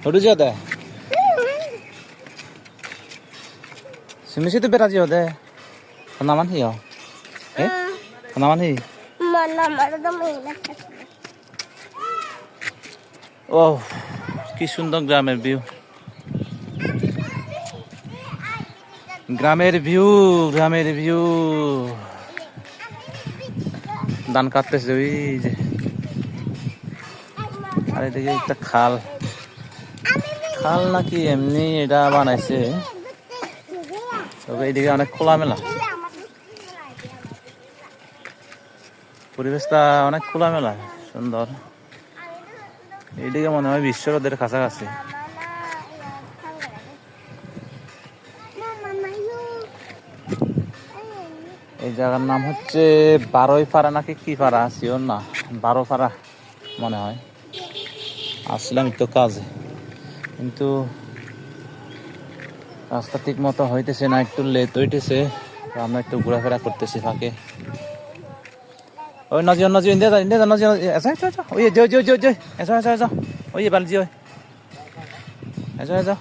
Huru jada. Simi situ beraji jada. Kenaman hiyo. Kenaman hi. Mana mana তো মহিলা ও কি সুন্দর গ্রামের ভিউ ধান কাটতেছে ওই যে আর এদিকে একটা খাল নাকি এমনি এটা বানাইছে তবে এইদিকে অনেক খোলামেলা পরিবেশটা অনেক খোলামেলা সুন্দর এইদিকে মনে হয় বিশ্বরোধের কাছাকাছি এই জায়গার নাম হচ্ছে বারোইপাড়া নাকি কি পাড়া শিওর না বারোপাড়া মনে হয় আসলাম একটু কাজে কিন্তু রাস্তা ঠিক মতো হইতেছে না একটু লেট হইতেছে আমরা একটু ঘোরাফেরা করতেছি ফাঁকে ওই নজি ইন্ডিয়া নজি ওই ওই বালজি ওই এসো